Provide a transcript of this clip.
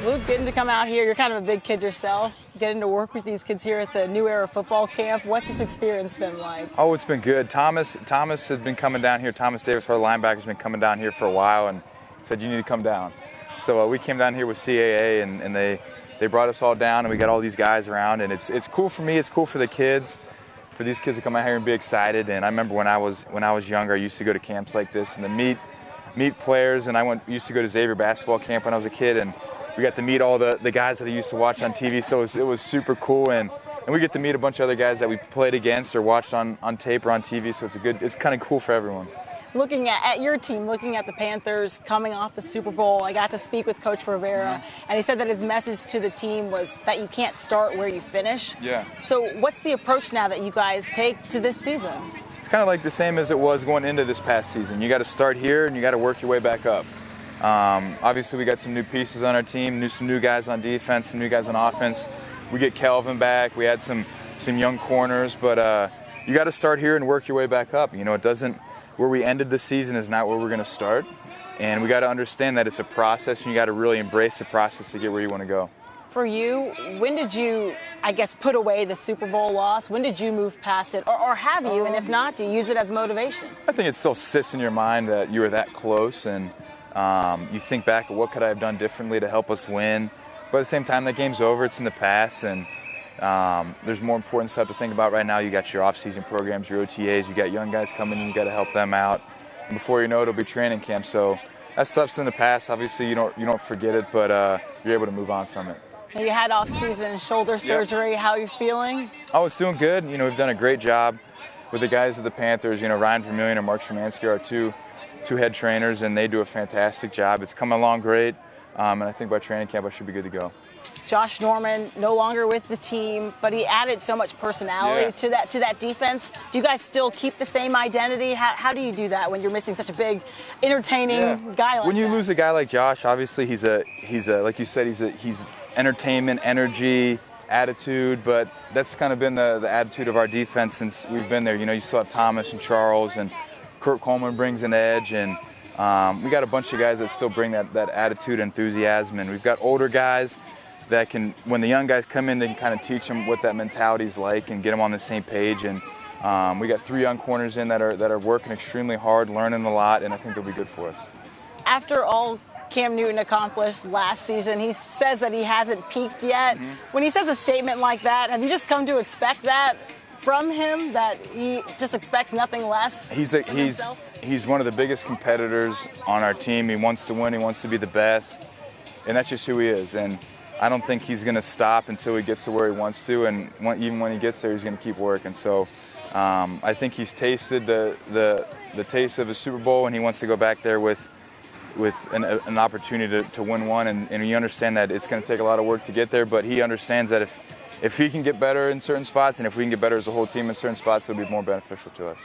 Luke, getting to come out here, you're kind of a big kid yourself, getting to work with these kids here at the New Era football camp. What's this experience been like? Oh, it's been good. Thomas has been coming down here. Thomas Davis, our linebacker, has been coming down here for a while and said, you need to come down. So we came down here with CAA, and they brought us all down, and we got all these guys around, and it's cool for me. It's cool for the kids, for these kids to come out here and be excited. And I remember when I was younger, I used to go to camps like this and to meet players, and I used to go to Xavier basketball camp when I was a kid, and we got to meet all the guys that I used to watch on TV, so it was super cool, and we get to meet a bunch of other guys that we played against or watched on tape or on TV, so it's kind of cool for everyone. Looking at your team, looking at the Panthers coming off the Super Bowl, I got to speak with Coach Rivera, and he said that his message to the team was that you can't start where you finish. Yeah. So what's the approach now that you guys take to this season? It's kind of like the same as it was going into this past season. You got to start here, and you got to work your way back up. Obviously, we got some new pieces on our team, some new guys on defense, some new guys on offense. We get Kelvin back. We had some young corners, but you got to start here and work your way back up. You know, it doesn't. Where we ended the season is not where we're going to start, and we got to understand that it's a process, and you got to really embrace the process to get where you want to go. For you, when did you, I guess, put away the Super Bowl loss? When did you move past it, or have you? And if not, do you use it as motivation? I think it still sits in your mind that you were that close, and you think back at what could I have done differently to help us win. But at the same time, that game's over. It's in the past, and there's more important stuff to think about right now. You got your off-season programs, your OTAs. You got young guys coming in. You got to help them out. And before you know it, it'll be training camp. So that stuff's in the past. Obviously, you don't forget it, but you're able to move on from it. You had off-season shoulder surgery. Yep. How are you feeling? Oh, it's doing good. You know, we've done a great job with the guys at the Panthers. You know, Ryan Vermillion and Mark Szymanski are two head trainers, and they do a fantastic job. It's coming along great, and I think by training camp I should be good to go. Josh Norman no longer with the team, but he added so much personality to that defense. Do you guys still keep the same identity? How do you do that when you're missing such a big, entertaining guy like that? When you lose a guy like Josh, obviously he's like you said, he's entertainment, energy, attitude, but that's kind of been the attitude of our defense since we've been there. You know, you still have Thomas and Charles, and Kurt Coleman brings an edge, and we got a bunch of guys that still bring that attitude, enthusiasm, and we've got older guys that can, when the young guys come in, they can kind of teach them what that mentality is like and get them on the same page. And we got 3 young corners in that are working extremely hard, learning a lot, and I think they'll be good for us. After all Cam Newton accomplished last season, he says that he hasn't peaked yet. When he says a statement like that, have you just come to expect that from him, that he just expects nothing less? He's one of the biggest competitors on our team. He wants to win. He wants to be the best, and that's just who he is. And I don't think he's going to stop until he gets to where he wants to, and even when he gets there, he's going to keep working. So I think he's tasted the taste of a Super Bowl, and he wants to go back there with an opportunity to win one. And you understand that it's going to take a lot of work to get there, but he understands that if he can get better in certain spots, and if we can get better as a whole team in certain spots, it'll be more beneficial to us.